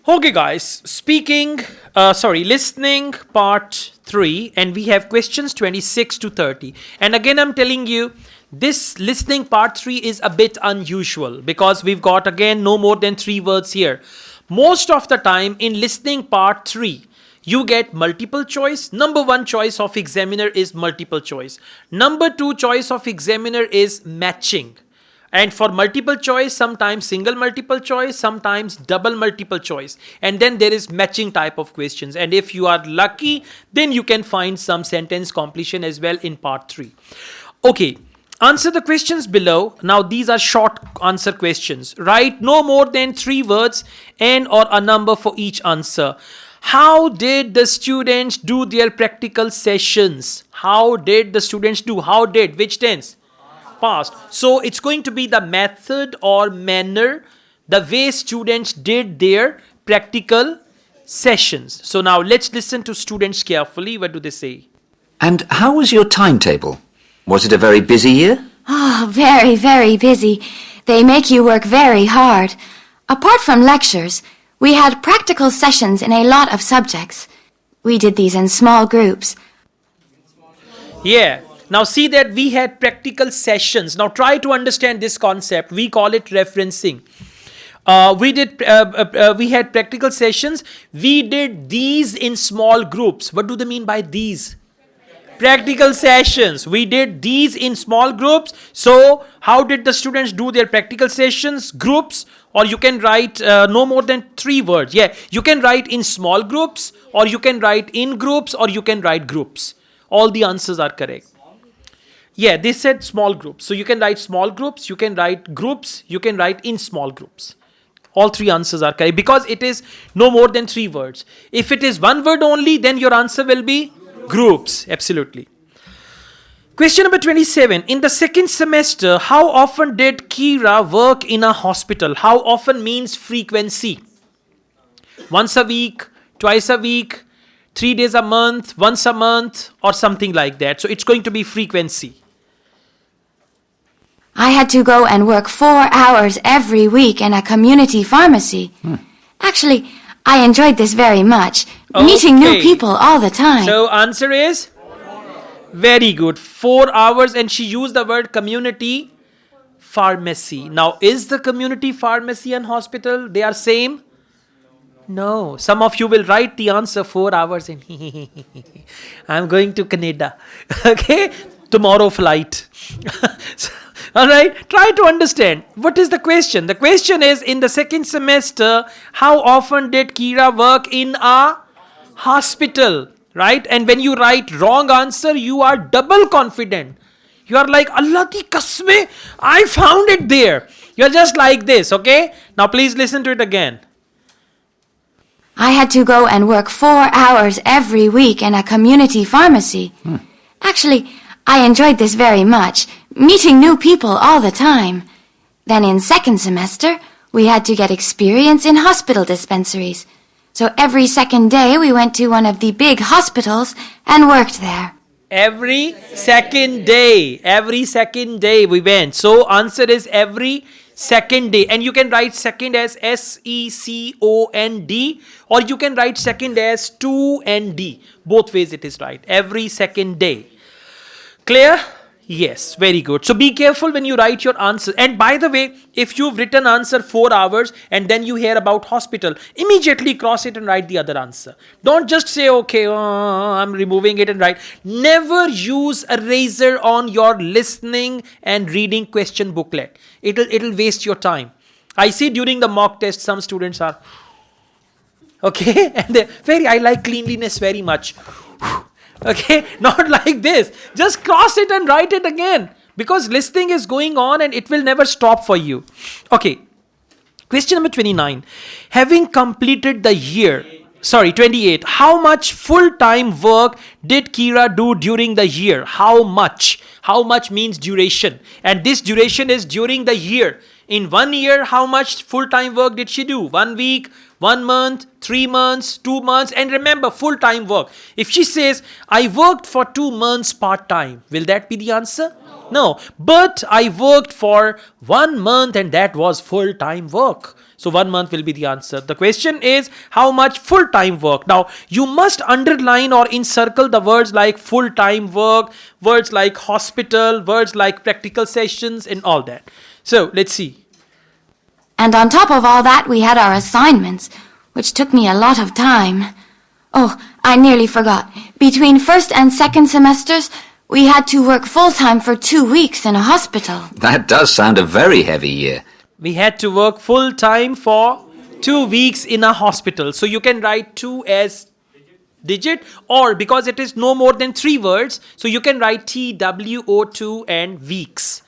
Okay, guys, listening part 3, and we have questions 26 to 30. And again, I'm telling you, this listening part 3 is a bit unusual because we've got again no more than 3 words here. Most of the time in listening part 3, you get multiple choice. Number 1 choice of examiner is multiple choice. Number 2 choice of examiner is matching. And for multiple choice, sometimes single multiple choice, sometimes double multiple choice. And then there is matching type of questions. And if you are lucky, then you can find some sentence completion as well in part 3. Okay, answer the questions below. Now these are short answer questions. Write no more than 3 words and or a number for each answer. How did the students do their practical sessions? How did the students do? How did? Which tense? Past. So it's going to be the method or manner, the way students did their practical sessions. So now let's listen to students carefully. What do they say? And how was your timetable? Was it a very busy year? Oh, very, very busy. They make you work very hard. Apart from lectures, we had practical sessions in a lot of subjects. We did these in small groups. Yeah. Now see that we had practical sessions. Now try to understand this concept. We call it referencing. We had practical sessions. We did these in small groups. What do they mean by these? Practical sessions. We did these in small groups. So how did the students do their practical sessions? Groups, or you can write no more than 3 words. Yeah, you can write in small groups, or you can write in groups, or you can write groups. All the answers are correct. Yeah, they said small groups. So you can write small groups, you can write groups, you can write in small groups. All 3 answers are correct because it is no more than 3 words. If it is 1 word only, then your answer will be groups. Absolutely. Question number 27. In the second semester, how often did Kira work in a hospital? How often means frequency. Once a week, twice a week, 3 days a month, once a month, or something like that. So it's going to be frequency. I had to go and work 4 hours every week in a community pharmacy. Actually, I enjoyed this very much. Meeting new people all the time. So answer is? Very good. 4 hours, and she used the word community pharmacy. Now, is the community pharmacy and hospital, they are same? No. Some of you will write the answer 4 hours and I'm going to Canada. Okay? Tomorrow flight. All right, try to understand. What is the question? The question is, in the second semester, how often did Kira work in a hospital? Right? And when you write wrong answer, you are double confident. You are like, Allah di kasme, I found it there. You are just like this, okay? Now please listen to it again. I had to go and work 4 hours every week in a community pharmacy. Actually, I enjoyed this very much. Meeting new people all the time. Then in second semester, we had to get experience in hospital dispensaries. So every second day we went to one of the big hospitals and worked there. Every second day we went. So answer is every second day. And you can write second as SECOND, or you can write second as 2ND. Both ways it is right. Every second day. Clear? Yes, very good. So be careful when you write your answer. And by the way, if you've written answer 4 hours and then you hear about hospital, immediately cross it and write the other answer. Don't just say, okay, I'm removing it and write. Never use eraser on your listening and reading question booklet. It'll waste your time. I see during the mock test, some students are, okay, and I like cleanliness very much. Okay, not like this. Just cross it and write it again. Because listening is going on and it will never stop for you. Okay, question number 29. Having completed the year, 28. How much full-time work did Kira do during the year? How much? How much means duration. And this duration is during the year. In 1 year, how much full-time work did she do? 1 week, 1 month, 3 months, 2 months. And remember, full-time work. If she says, I worked for 2 months part-time, will that be the answer? No. But I worked for 1 month and that was full-time work. So 1 month will be the answer. The question is how much full-time work. Now you must underline or encircle the words like full-time work, words like hospital, words like practical sessions and all that. So let's see. And on top of all that, we had our assignments, which took me a lot of time. Oh, I nearly forgot. Between first and second semesters, we had to work full-time for 2 weeks in a hospital. That does sound a very heavy year. We had to work full-time for 2 weeks in a hospital. So you can write 2 as digit, or because it is no more than 3 words, so you can write TWO2 and weeks.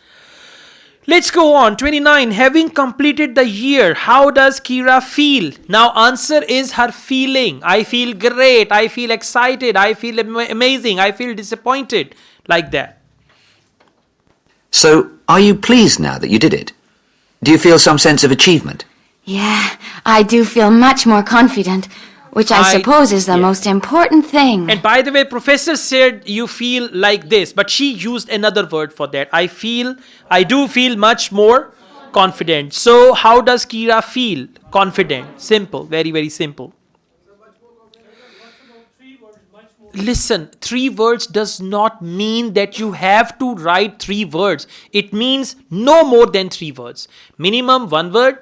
Let's go on. 29. Having completed the year, how does Kira feel? Now answer is her feeling. I feel great. I feel excited. I feel amazing. I feel disappointed. Like that. So, are you pleased now that you did it? Do you feel some sense of achievement? Yeah, I do feel much more confident, which I suppose is the most important thing. And by the way, professor said you feel like this, but she used another word for that. I do feel much more confident. So how does Kira feel? Confident. Simple. Very, very simple. Listen, 3 words does not mean that you have to write 3 words. It means no more than 3 words. Minimum 1 word,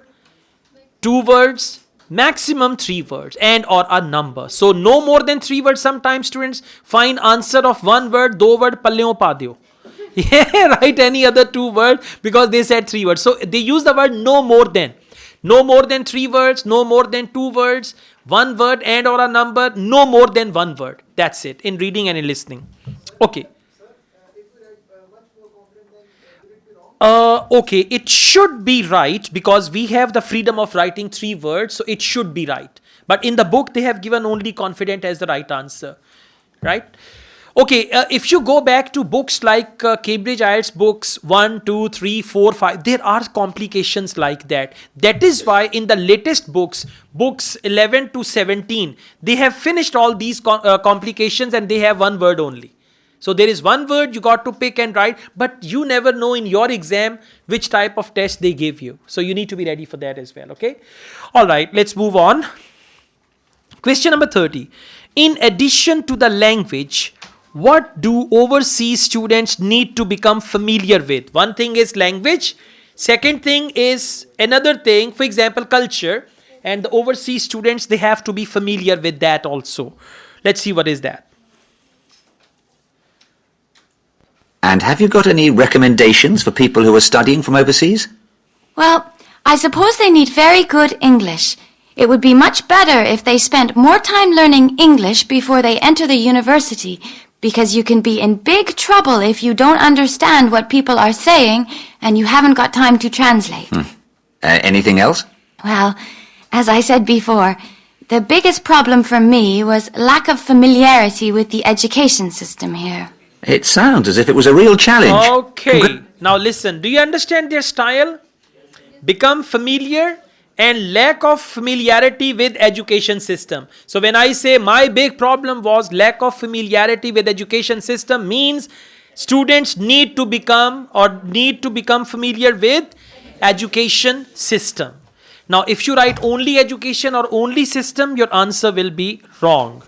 2 words, maximum 3 words and or a number. So no more than 3 words. Sometimes students find answer of 1 word, 2 word, palyon padyo. Yeah, write any other 2 words because they said 3 words. So they use the word no more than. No more than 3 words, no more than 2 words, 1 word and or a number, no more than 1 word. That's it in reading and in listening. Okay. Okay, it should be right because we have the freedom of writing 3 words, so it should be right. But in the book, they have given only confident as the right answer, right? Okay, if you go back to books like Cambridge IELTS books 1, 2, 3, 4, 5, there are complications like that. That is why in the latest books, books 11 to 17, they have finished all these complications and they have 1 word only. So there is 1 word you got to pick and write, but you never know in your exam which type of test they give you. So you need to be ready for that as well, okay? All right, let's move on. Question number 30. In addition to the language, what do overseas students need to become familiar with? One thing is language. Second thing is another thing, for example, culture. And the overseas students, they have to be familiar with that also. Let's see what is that. And have you got any recommendations for people who are studying from overseas? Well, I suppose they need very good English. It would be much better if they spent more time learning English before they enter the university, because you can be in big trouble if you don't understand what people are saying and you haven't got time to translate. Anything else? Well, as I said before, the biggest problem for me was lack of familiarity with the education system here. It sounds as if it was a real challenge. Okay, now listen, do you understand their style? Become familiar and lack of familiarity with education system. So when I say my big problem was lack of familiarity with education system, means students need to become familiar with education system. Now if you write only education or only system, your answer will be wrong.